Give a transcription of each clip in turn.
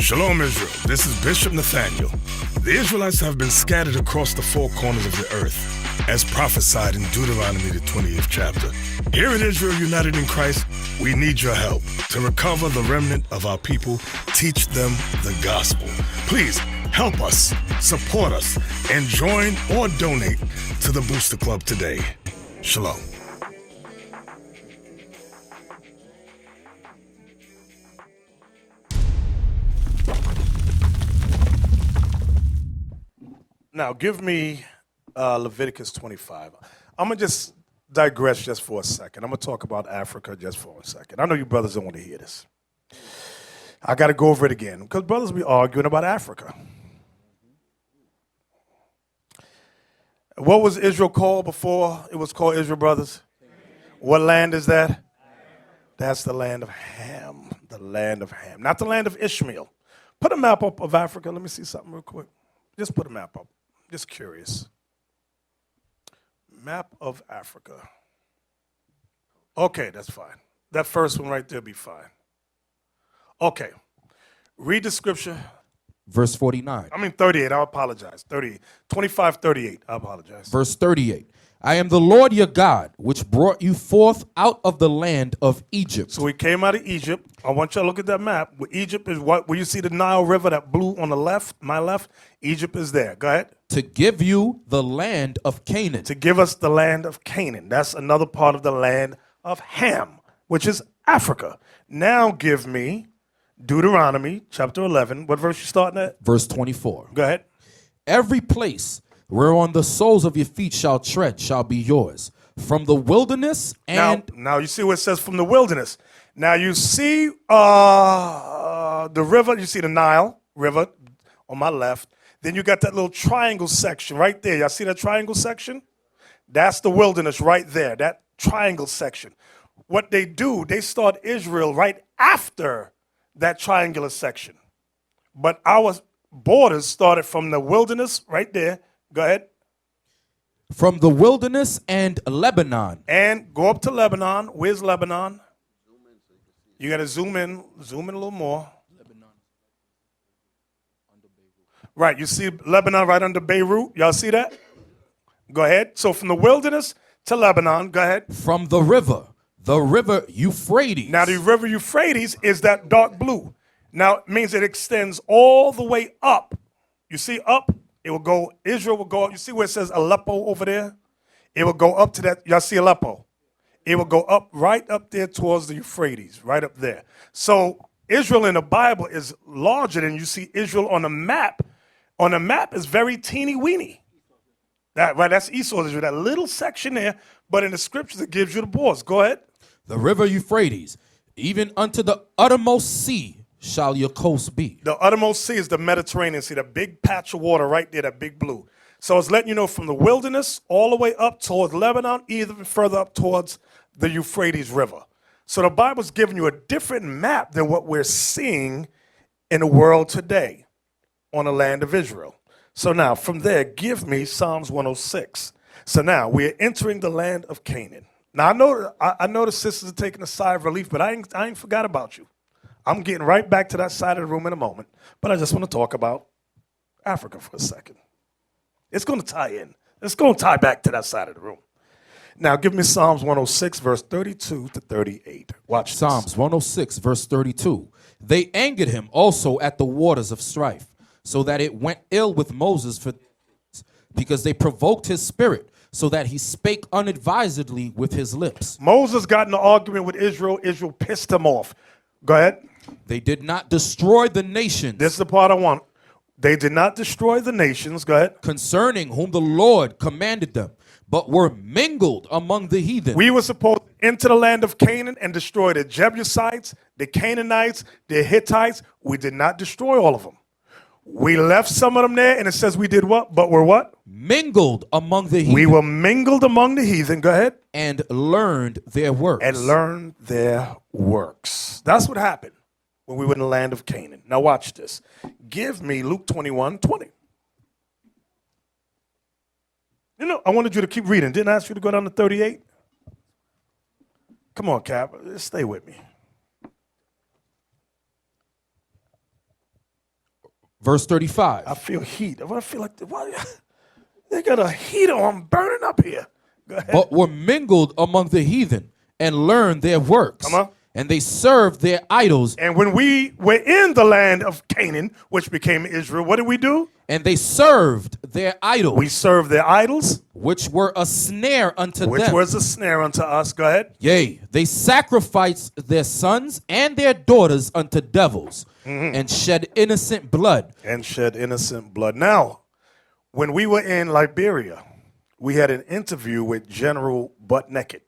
Shalom, Israel. This is Bishop Nathaniel. The Israelites have been scattered across the four corners of the earth, as prophesied in Deuteronomy, the 20th chapter. Here at Israel United in Christ, we need your help to recover the remnant of our people, teach them the gospel. Please help us, support us, and join or donate to the Booster Club today. Shalom. Now, give me Leviticus 25. I'm going to just digress just for a second. I'm going to talk about Africa just for a second. I know you brothers don't want to hear this. I got to go over it again because brothers be arguing about Africa. What was Israel called before it was called Israel, brothers? What land is that? That's the land of Ham. The land of Ham. Not the land of Ishmael. Put a map up of Africa. Let me see something real quick. Just put a map up. Just curious. Map of Africa. Okay, that's fine. That first one right there be fine. Okay. Read the scripture. Verse 49. 38. I apologize. 38. 25, 38. I apologize. Verse 38. I am the Lord your God, which brought you forth out of the land of Egypt. So we came out of Egypt. I want you to look at that map. Where Egypt is what? Where you see the Nile River, that blue on the left, my left, Egypt is there. Go ahead. To give you the land of Canaan. To give us the land of Canaan. That's another part of the land of Ham, which is Africa. Now give me Deuteronomy chapter 11. What verse you starting at? Verse 24. Go ahead. Every place whereon the soles of your feet shall tread shall be yours. From the wilderness and... Now you see what it says from the wilderness. Now you see the river. You see the Nile River on my left. Then you got that little triangle section right there. Y'all see that triangle section? That's the wilderness right there, that triangle section. What they do, they start Israel right after that triangular section. But our borders started from the wilderness right there. Go ahead. From the wilderness and Lebanon. And go up to Lebanon. Where's Lebanon? You got to zoom in a little more. Right, you see Lebanon right under Beirut. Y'all see that? Go ahead. So from the wilderness to Lebanon, go ahead. From the river Euphrates. Now the river Euphrates is that dark blue. Now it means it extends all the way up. You see up? It will go, Israel will go up. You see where it says Aleppo over there? It will go up to that. Y'all see Aleppo? It will go up, right up there towards the Euphrates, right up there. So Israel in the Bible is larger than you see Israel on the map. On the map is very teeny weeny. That's Esau's Israel, that little section there. But in the scriptures, it gives you the borders. Go ahead. The river Euphrates, even unto the uttermost sea shall your coast be. The uttermost sea is the Mediterranean Sea, that big patch of water right there, that big blue. So it's letting you know from the wilderness all the way up towards Lebanon, even further up towards the Euphrates River. So the Bible's giving you a different map than what we're seeing in the world today on the land of Israel. So now from there, give me Psalms 106. So now we're entering the land of Canaan. Now I know the sisters are taking a sigh of relief, but I ain't forgot about you. I'm getting right back to that side of the room in a moment, but I just want to talk about Africa for a second. It's going to tie in. It's going to tie back to that side of the room. Now give me Psalms 106, verse 32 to 38. Watch this. Psalms 106, verse 32. They angered him also at the waters of strife, so that it went ill with Moses because they provoked his spirit, so that he spake unadvisedly with his lips. Moses got in an argument with Israel. Israel pissed him off. Go ahead. They did not destroy the nations. This is the part I want. They did not destroy the nations. Go ahead. Concerning whom the Lord commanded them, but were mingled among the heathen. We were supposed to enter the land of Canaan and destroy the Jebusites, the Canaanites, the Hittites. We did not destroy all of them. We left some of them there, and it says we did what? But we're what? Mingled among the heathen. We were mingled among the heathen. Go ahead. And learned their works. And learned their works. That's what happened when we were in the land of Canaan. Now watch this. Give me Luke 21:20. You know, I wanted you to keep reading. Didn't I ask you to go down to 38? Come on, Cap. Stay with me. Verse 35. I feel heat. I feel like they got a heater on burning up here. Go ahead. But were mingled among the heathen and learned their works. Come on. And they served their idols. And when we were in the land of Canaan, which became Israel, what did we do? And they served their idols. We served their idols, which were a snare unto which them. was a snare unto us. Go ahead. Yea, they sacrificed their sons and their daughters unto devils, and shed innocent blood. And shed innocent blood. Now, when we were in Liberia, we had an interview with General Butt Naked.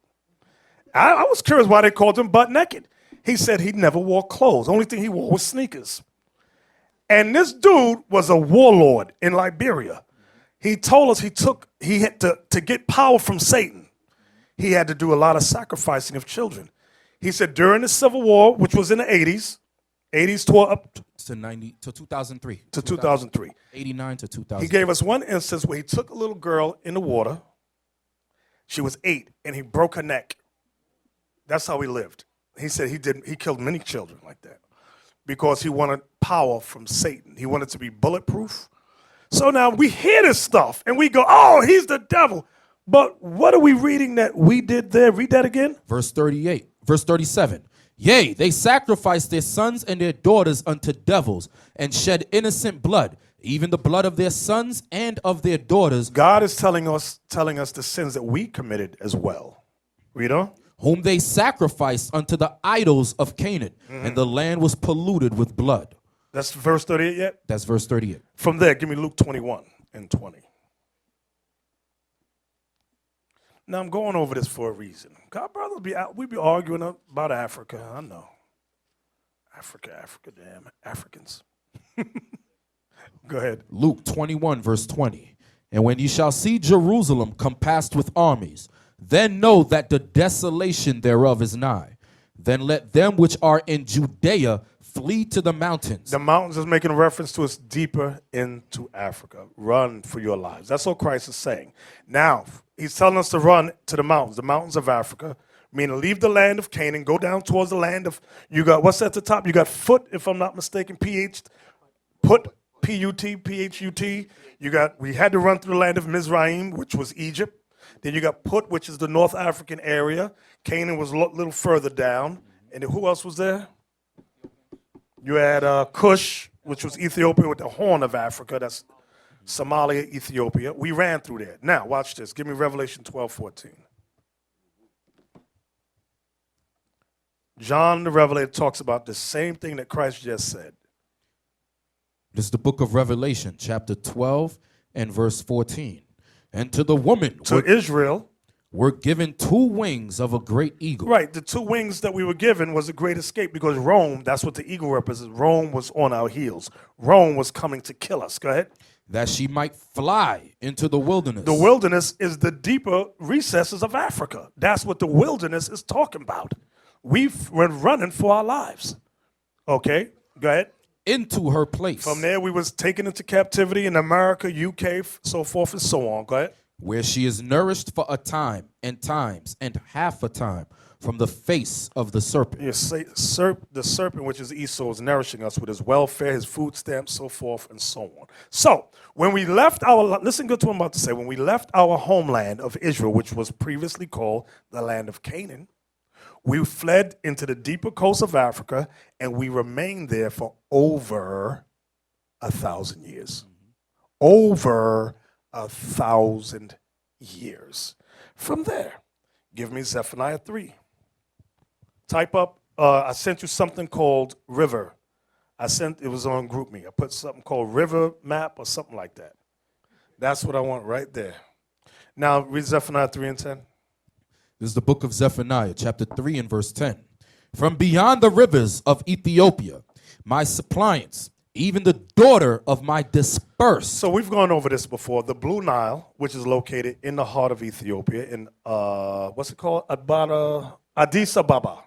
I was curious why they called him Butt Naked. He said he never wore clothes. Only thing he wore was sneakers. And this dude was a warlord in Liberia. He told us he had to get power from Satan. He had to do a lot of sacrificing of children. He said during the Civil War, which was in the 80s tore up To 2003. to 2003. 89 to 2000. He gave us one instance where he took a little girl in the water. She was 8, and he broke her neck. That's how he lived. He said he killed many children like that because he wanted power from Satan. He wanted to be bulletproof. So now we hear this stuff and we go, oh, he's the devil. But what are we reading that we did there? Read that again. Verse 38. Verse 37. Yea, they sacrificed their sons and their daughters unto devils, and shed innocent blood, even the blood of their sons and of their daughters. God is telling us the sins that we committed as well. Read on. Whom they sacrificed unto the idols of Canaan, and the land was polluted with blood. That's verse 38 yet? That's verse 38. From there, give me Luke 21 and 20. Now, I'm going over this for a reason. God, brothers, we be arguing about Africa. I know. Africa, damn Africans. Go ahead. Luke 21, verse 20. And when ye shall see Jerusalem compassed with armies, then know that the desolation thereof is nigh. Then let them which are in Judea flee to the mountains. The mountains is making a reference to us deeper into Africa. Run for your lives. That's what Christ is saying. Now, he's telling us to run to the mountains of Africa, meaning leave the land of Canaan, go down towards the land of, you got, what's at the top? You got Foot, if I'm not mistaken, Put, P-U-T, P-H-U-T. We had to run through the land of Mizraim, which was Egypt. Then you got Put, which is the North African area. Canaan was a little further down. And then who else was there? You had Cush, which was Ethiopia with the Horn of Africa. That's Somalia, Ethiopia. We ran through there. Now, watch this. Give me Revelation 12:14. John the Revelator talks about the same thing that Christ just said. This is the book of Revelation, chapter 12 and verse 14. And to the woman Israel were given 2 wings of a great eagle. Right, the 2 wings that we were given was a great escape because Rome, that's what the eagle represents. Rome was on our heels. Rome was coming to kill us. Go ahead. That she might fly into the wilderness. The wilderness is the deeper recesses of Africa. That's what the wilderness is talking about. We're running for our lives. Okay, go ahead. Into her place. From there, we was taken into captivity in America, UK, so forth and so on. Go ahead. Where she is nourished for a time and times and half a time from the face of the serpent. Yes, the serpent, which is Esau, is nourishing us with his welfare, his food stamps, so forth and so on. So when we left listen good to what I'm about to say, when we left our homeland of Israel, which was previously called the land of Canaan, we fled into the deeper coast of Africa, and we remained there for over 1,000 years. Over 1,000 years. From there, give me Zephaniah 3. Type up, I sent you something called River. It was on GroupMe. I put something called River Map or something like that. That's what I want right there. Now, read Zephaniah 3 and 10. This is the book of Zephaniah, chapter 3 and verse 10. From beyond the rivers of Ethiopia, my suppliants, even the daughter of my dispersed. So we've gone over this before. The Blue Nile, which is located in the heart of Ethiopia, in, what's it called? Addis Ababa.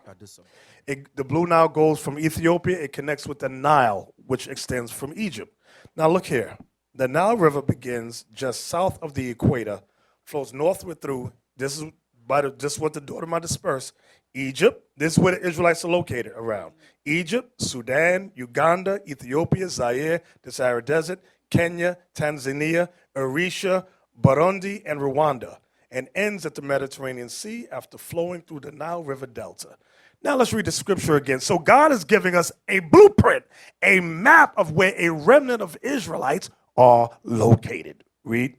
The Blue Nile goes from Ethiopia. It connects with the Nile, which extends from Egypt. Now look here. The Nile River begins just south of the equator, flows northward through. This is just what the daughter might disperse. Egypt, this is where the Israelites are located around. Egypt, Sudan, Uganda, Ethiopia, Zaire, the Sahara Desert, Kenya, Tanzania, Eritrea, Burundi, and Rwanda, and ends at the Mediterranean Sea after flowing through the Nile River Delta. Now let's read the scripture again. So God is giving us a blueprint, a map of where a remnant of Israelites are located. Read.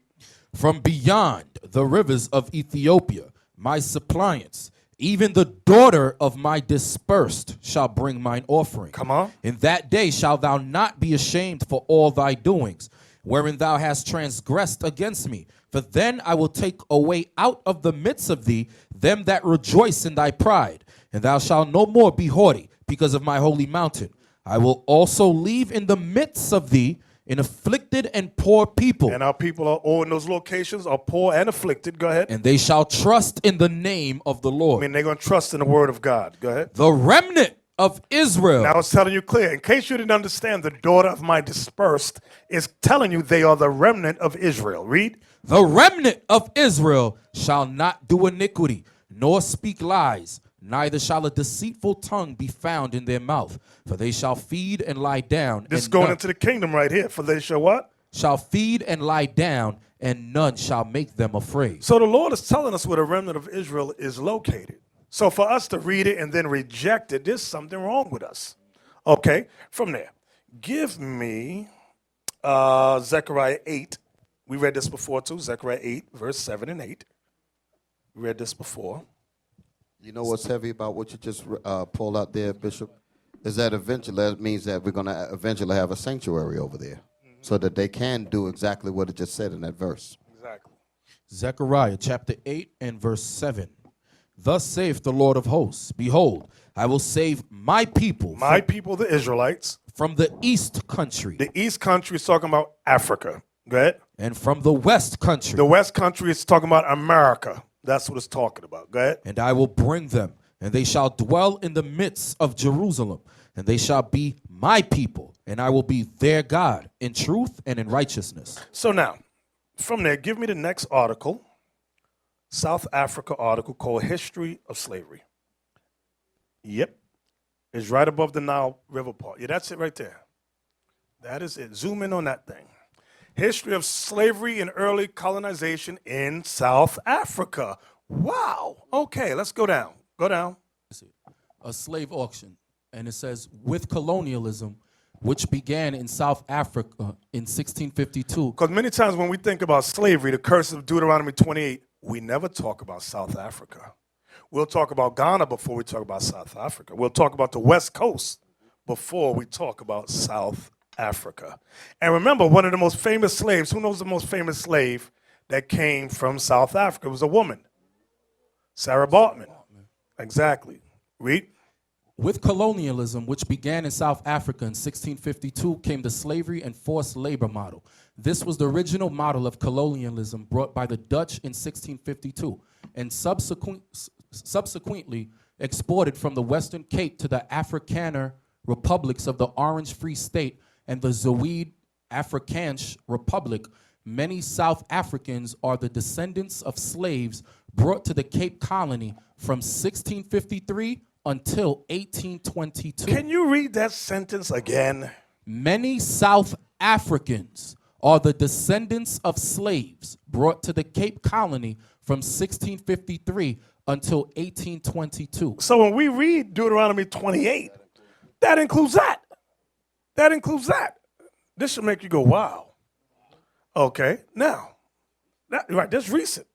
From beyond the rivers of Ethiopia, my suppliants, even the daughter of my dispersed, shall bring mine offering. Come on. In that day shalt thou not be ashamed for all thy doings, wherein thou hast transgressed against me. For then I will take away out of the midst of thee them that rejoice in thy pride, and thou shalt no more be haughty because of my holy mountain. I will also leave in the midst of thee an afflicted and poor people. And our people are all in those locations are poor and afflicted. Go ahead. And they shall trust in the name of the Lord. I mean, they're going to trust in the word of God. Go ahead. The remnant of Israel. Now it's telling you clear. In case you didn't understand, the daughter of my dispersed is telling you they are the remnant of Israel. Read. The remnant of Israel shall not do iniquity, nor speak lies, neither shall a deceitful tongue be found in their mouth. For they shall feed and lie down. This is going into the kingdom right here. For they shall what? Shall feed and lie down, and none shall make them afraid. So the Lord is telling us where the remnant of Israel is located. So for us to read it and then reject it, there's something wrong with us. Okay, from there. Give me Zechariah 8. We read this before too. Zechariah 8, verse 7 and 8. We read this before. You know what's heavy about what you just pulled out there, Bishop? Is that eventually, that means that we're going to eventually have a sanctuary over there so that they can do exactly what it just said in that verse. Exactly. Zechariah chapter 8 and verse 7. Thus saith the Lord of hosts, behold, I will save my people. My people, the Israelites. From the east country. The east country is talking about Africa. Go ahead. And from the west country. The west country is talking about America. That's what it's talking about. Go ahead. And I will bring them, and they shall dwell in the midst of Jerusalem, and they shall be my people, and I will be their God in truth and in righteousness. So now, from there, give me the next article, South Africa article called History of Slavery. Yep. It's right above the Nile River part. Yeah, that's it right there. That is it. Zoom in on that thing. History of slavery and early colonization in South Africa. Wow. Okay, let's go down. Go down. A slave auction. And it says, with colonialism, which began in South Africa in 1652. Because many times when we think about slavery, the curse of Deuteronomy 28, we never talk about South Africa. We'll talk about Ghana before we talk about South Africa. We'll talk about the West Coast before we talk about South Africa. And remember, one of the most famous slaves, who knows the most famous slave that came from South Africa? It was a woman, Sarah Baartman. Exactly. Read. With colonialism, which began in South Africa in 1652, came the slavery and forced labor model. This was the original model of colonialism brought by the Dutch in 1652 and subsequently exported from the Western Cape to the Afrikaner republics of the Orange Free State and the Zuid Afrikaanse Republic. Many South Africans are the descendants of slaves brought to the Cape Colony from 1653 until 1822. Can you read that sentence again? Many South Africans are the descendants of slaves brought to the Cape Colony from 1653 until 1822. So when we read Deuteronomy 28, that includes that. That includes that. This should make you go, wow. Okay, now, right, that's recent.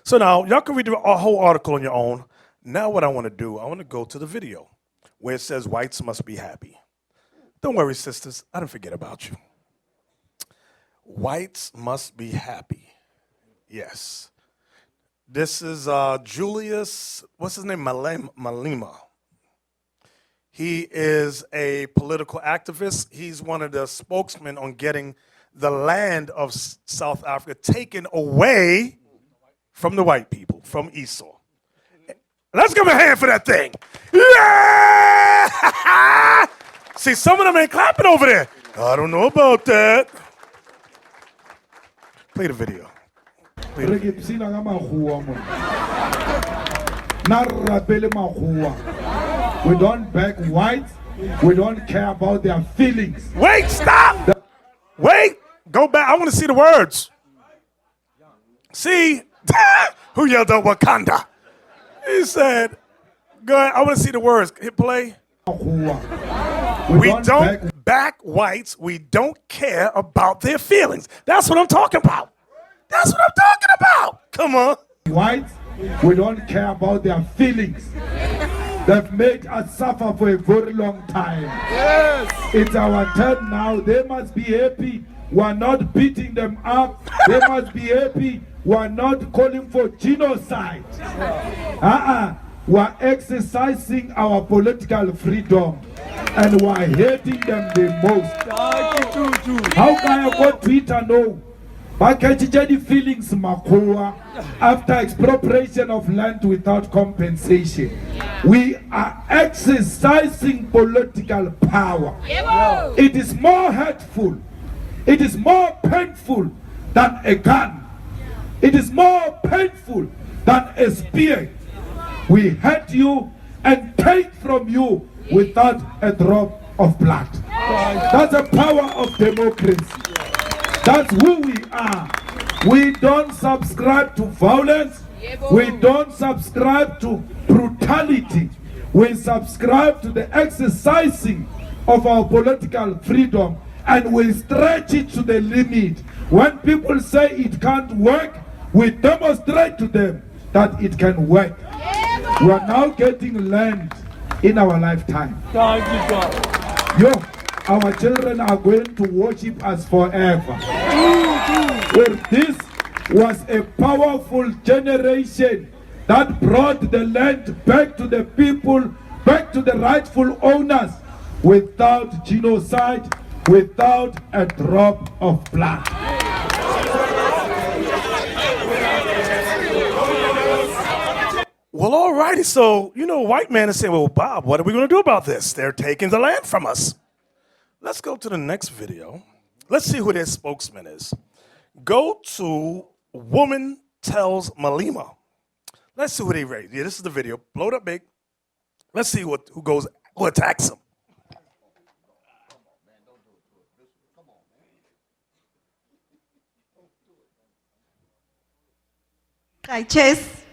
So now, y'all can read the whole article on your own. Now what I want to do, I want to go to the video where it says whites must be happy. Don't worry, sisters, I didn't forget about you. Whites must be happy. Yes. This is Julius, what's his name? Malema. He is a political activist. He's one of the spokesmen on getting the land of South Africa taken away from the white people, from Esau. Let's give him a hand for that thing. Yeah! See, some of them ain't clapping over there. I don't know about that. Play the video. Play the video. We don't back whites. We don't care about their feelings. Wait, stop. Wait, go back. I want to see the words. See, who yelled out Wakanda? He said, go ahead, I want to see the words. Hit play. We don't back whites. We don't care about their feelings. That's what I'm talking about. That's what I'm talking about. Come on. Whites, we don't care about their feelings. They've made us suffer for a very long time. Yes. It's our turn now. They must be happy. We're not beating them up. They must be happy. We're not calling for genocide. We're exercising our political freedom. And we're hating them the most. How can I go Twitter? No. Bakajijadi feelings Makua after expropriation of land without compensation. We are exercising political power. It is more hurtful. It is more painful than a gun. It is more painful than a spear. We hurt you and take from you without a drop of blood. That's the power of democracy. That's who we are. We don't subscribe to violence. We don't subscribe to brutality. We subscribe to the exercising of our political freedom, and we stretch it to the limit. When people say it can't work, we demonstrate to them that it can work. We are now getting land in our lifetime. Yo, our children are going to worship us forever. Well, this was a powerful generation that brought the land back to the people, back to the rightful owners, without genocide, without a drop of blood. Well, all righty. So, white man is saying, well, Bob, what are we going to do about this? They're taking the land from us. Let's go to the next video. Let's see who their spokesman is. Go to Woman Tells Malema. Let's see who they raise. Yeah, this is the video. Blow it up big. Let's see who attacks him. Righteous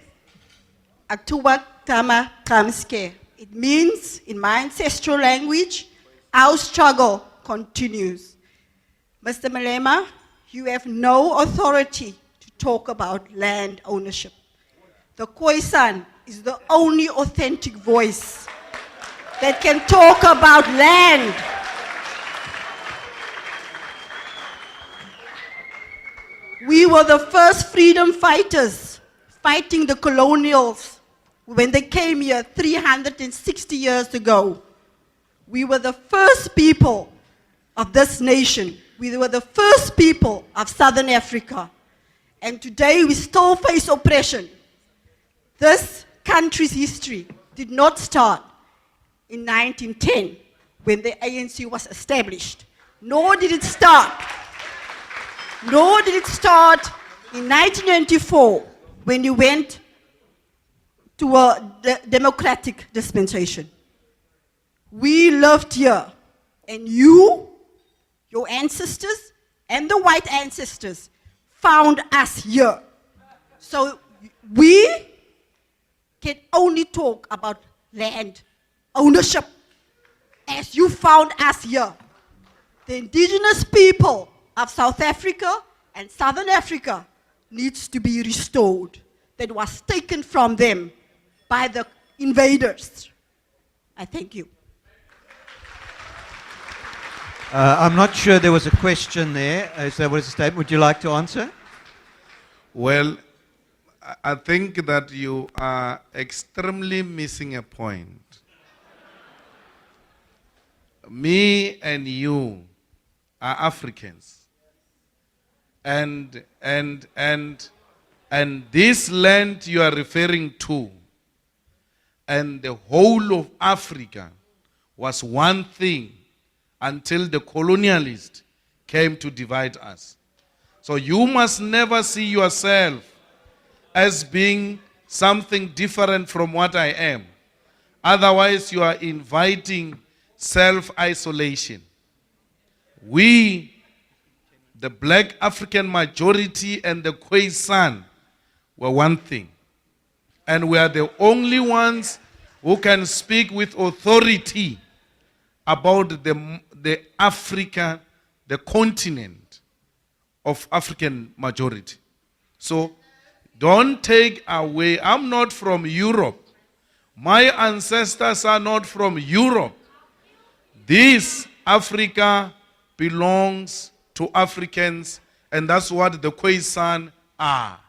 Atuwa Tama Kamske. It means, in my ancestral language, our struggle continues. Mr. Malema, you have no authority to talk about land ownership. The Khoisan is the only authentic voice that can talk about land. We were the first freedom fighters fighting the colonials when they came here 360 years ago. We were the first people of this nation. We were the first people of Southern Africa. And today we still face oppression. This country's history did not start in 1910 when the ANC was established. Nor did it start in 1994 when you went to a democratic dispensation. We lived here, and you, your ancestors, and the white ancestors found us here. So we can only talk about land ownership as you found us here. The indigenous people of South Africa and Southern Africa needs to be restored. That was taken from them by the invaders. I thank you. I'm not sure there was a question there. If there was a statement, would you like to answer? Well, I think that you are extremely missing a point. Me and you are Africans. And this land you are referring to and the whole of Africa was one thing until the colonialists came to divide us. So you must never see yourself as being something different from what I am. Otherwise, you are inviting self-isolation. We, the black African majority and the Khoisan, were one thing. And we are the only ones who can speak with authority about the Africa, the continent of African majority. So don't take away, I'm not from Europe. My ancestors are not from Europe. This Africa belongs to Africans, and that's what the Khoisan are.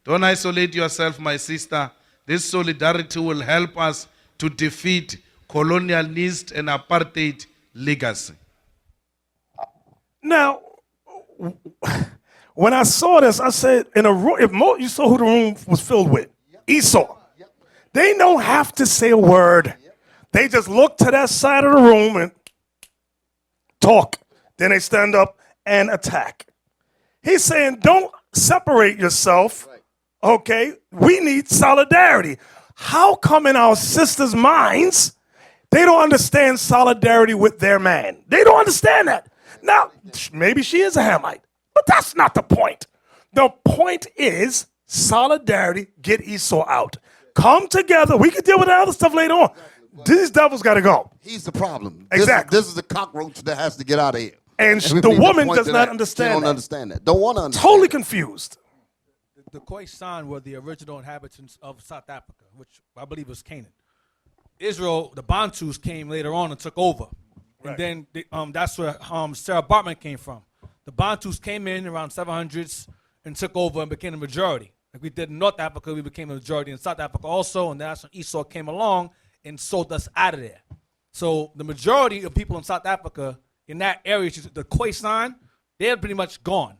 Don't isolate yourself, my sister. This solidarity will help us to defeat colonialist and apartheid legacy. Now, when I saw this, I said, in a room, you saw who the room was filled with, Esau. They don't have to say a word. They just look to that side of the room and talk. Then they stand up and attack. He's saying, don't separate yourself. Okay, we need solidarity. How come in our sisters' minds, they don't understand solidarity with their man? They don't understand that. Now, maybe she is a Hamite, but that's not the point. The point is solidarity, get Esau out. Come together. We can deal with the other stuff later on. These devils got to go. He's the problem. Exactly. This is the cockroach that has to get out of here. And we the made woman point does that not I- understand She don't that. understand that. Don't want to understand. Totally confused. The Khoisan were the original inhabitants of South Africa, which I believe was Canaan. Israel, the Bantus came later on and took over. Right. And then that's where Sarah Bartman came from. The Bantus came in around 700s and took over and became the majority. Like we did in North Africa, we became a majority in South Africa also, and that's when Esau came along and sold us out of there. So the majority of people in South Africa, in that area, the Khoisan, they're pretty much gone,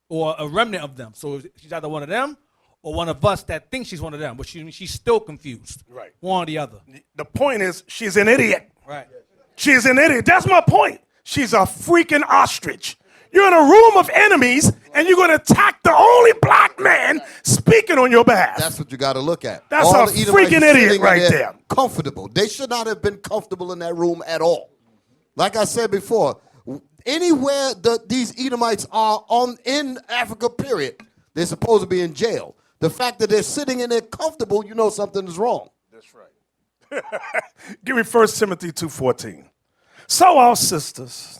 or a remnant of them. So she's either one of them or one of us that thinks she's one of them, but she's still confused. Right. One or the other. The point is, she's an idiot. Right. She's an idiot. That's my point. She's a freaking ostrich. You're in a room of enemies, and you're going to attack the only black man speaking on your behalf. That's what you got to look at. That's All a the Edomites freaking idiot sitting right there. Comfortable. They should not have been comfortable in that room at all. Like I said before, anywhere these Edomites are in Africa, period, they're supposed to be in jail. The fact that they're sitting in there comfortable, you know something is wrong. That's right. Give me 1 Timothy 2:14. So our sisters.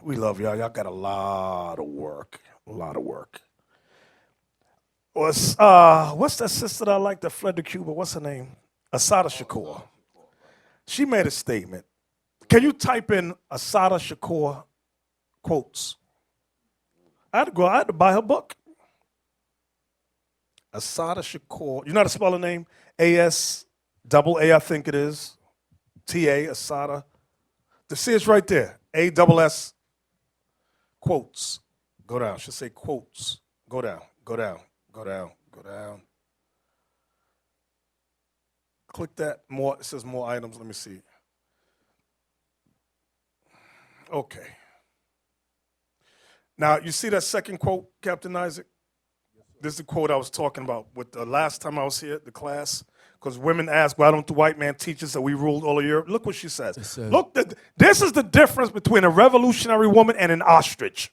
We love y'all. Y'all got a lot of work. What's that sister that I like that fled to Cuba? What's her name? Asada Shakur. She made a statement. Can you type in Asada Shakur quotes? I had to buy her book. Asada Shakur. You know how to spell her name? A-S-double-A, I think it is. T-A, Asada. See, it's right there. A-double-S, quotes. Go down. Should say quotes. Go down. Click that. More. It says more items. Let me see. Okay. Now, you see that second quote, Captain Isaac? This is the quote I was talking about with the last time I was here at the class. Because women ask, why don't the white man teach us that we ruled all of Europe? Look what she says. This is the difference between a revolutionary woman and an ostrich.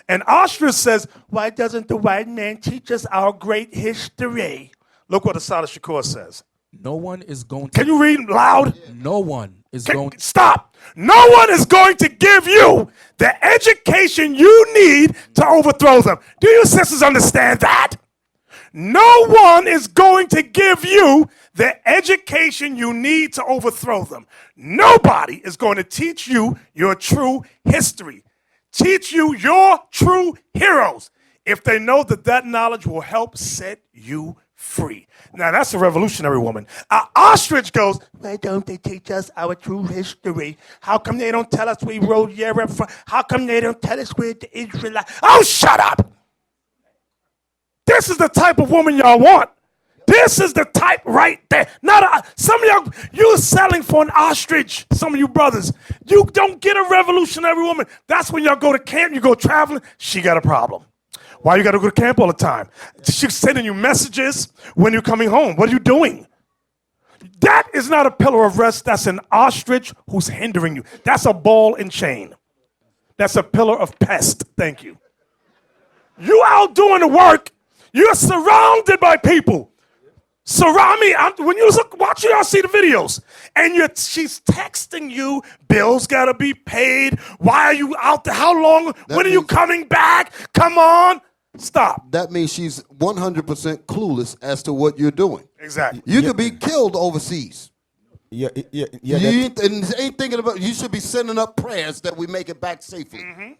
An ostrich says, why doesn't the white man teach us our great history? Look what Asada Shakur says. No one is going to. Can you read loud? No one is going to. Stop. No one is going to give you the education you need to overthrow them. Do you sisters understand that? No one is going to give you the education you need to overthrow them. Nobody is going to teach you your true history. Teach you your true heroes if they know that knowledge will help set you free. Now, that's a revolutionary woman. An ostrich goes, why don't they teach us our true history? How come they don't tell us we ruled Europe? How come they don't tell us we're the Israelites? Oh, shut up! This is the type of woman y'all want. This is the type right there. Some of y'all, you're selling for an ostrich, some of you brothers. You don't get a revolutionary woman. That's when y'all go to camp, you go traveling, she got a problem. Why you got to go to camp all the time? She's sending you messages when you're coming home. What are you doing? That is not a pillar of rest. That's an ostrich who's hindering you. That's a ball and chain. That's a pillar of pest. Thank you. You out doing the work. You're surrounded by people. Surround me. When you watch, y'all see the videos, and she's texting you. Bills gotta be paid. Why are you out there? How long? When are you coming back? Come on. Stop. That means she's 100% clueless as to what you're doing. Exactly. You could be killed overseas. Yeah. You ain't thinking about. You should be sending up prayers that we make it back safely.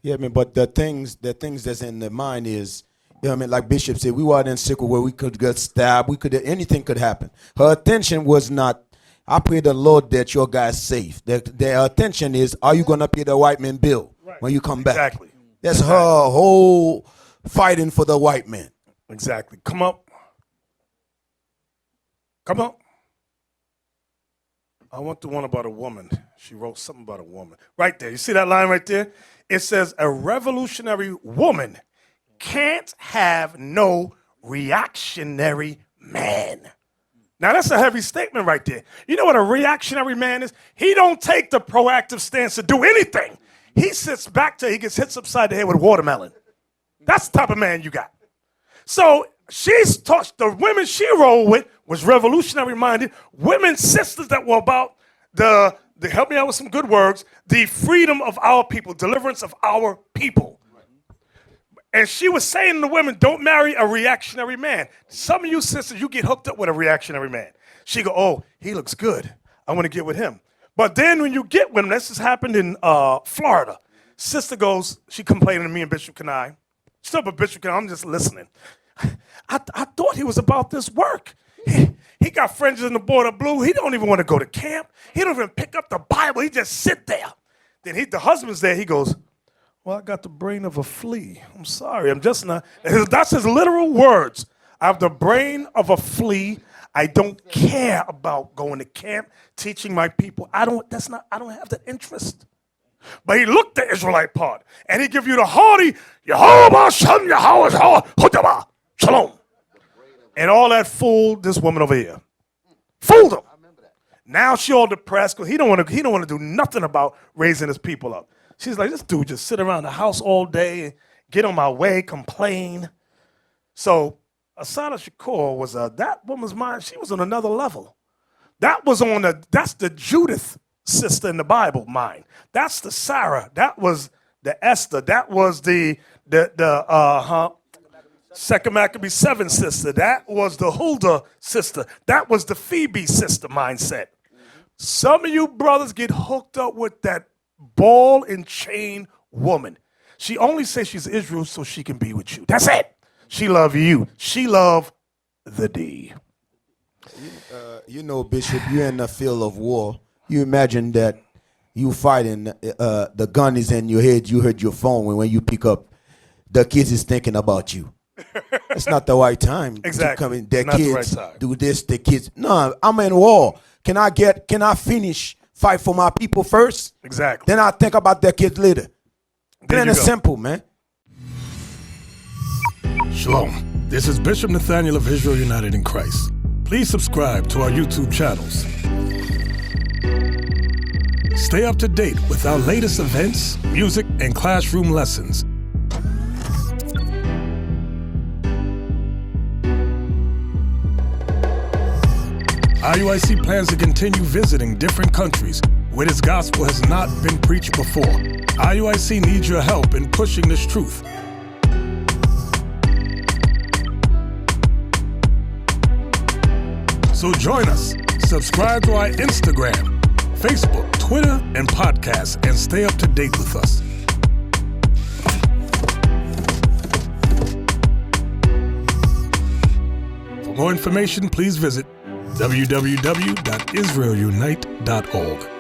Yeah, I mean, but the things that's in the mind is, you know what I mean, like Bishop said, we were out in Sickle where we could get stabbed. Anything could happen. Her attention was not, I pray the Lord that your guy's safe. Their attention is, are you going to pay the white man bill when you come back? Exactly. That's her whole fighting for the white man. Exactly. Come up. Come up. I want the one about a woman. She wrote something about a woman. Right there. You see that line right there? It says, a revolutionary woman can't have no reactionary man. Now, that's a heavy statement right there. You know what a reactionary man is? He don't take the proactive stance to do anything. He sits back till he gets hit upside the head with a watermelon. That's the type of man you got. So she's touched, the women she rolled with was revolutionary minded. Women, sisters that were about help me out with some good words, the freedom of our people, deliverance of our people. And she was saying to the women, don't marry a reactionary man. Some of you sisters, you get hooked up with a reactionary man. She go, oh, he looks good. I want to get with him. But then when you get with him, this has happened in Florida. Sister goes, she complaining to me and Bishop Kenai. Stop, Bishop Kenai, I'm just listening. I thought he was about this work. He got friends in the border blue. He don't even want to go to camp. He don't even pick up the Bible. He just sit there. Then the husband's there. He goes, well, I got the brain of a flea. I'm sorry. I'm just not. That's his literal words. I have the brain of a flea. I don't care about going to camp, teaching my people. I don't have the interest. But he looked the Israelite part, and he give you the hearty, Yehovah Shem Yahweh Hudaba Shalom. And all that fooled this woman over here. Fooled him. Now she all depressed because he don't want to do nothing about raising his people up. She's like, this dude just sit around the house all day, and get on my way, complain. So Asada Shakur was that woman's mind. She was on another level. That's the Judith sister in the Bible mind. That's the Sarah. That was the Esther. That was the Second Maccabee 7 sister. That was the Huldah sister. That was the Phoebe sister mindset. Some of you brothers get hooked up with that ball and chain woman. She only says she's Israel so she can be with you. That's it. She love you. She love the D. You know, Bishop, you're in the field of war. You imagine that you fighting, the gun is in your head, you heard your phone when you pick up, the kids is thinking about you. It's not the right time. Exactly. To come in. Their Not the kids right time. do this, the kids. No, I'm in war. Can I finish, fight for my people first? Exactly. Then I'll think about their kids later. Plain you and go. simple, man. Shalom. This is Bishop Nathaniel of Israel United in Christ. Please subscribe to our YouTube channels. Stay up to date with our latest events, music, and classroom lessons. IUIC plans to continue visiting different countries where this gospel has not been preached before. IUIC needs your help in pushing this truth. So join us. Subscribe to our Instagram, Facebook, Twitter, and podcasts, and stay up to date with us. For more information, please visit www.israelunite.org.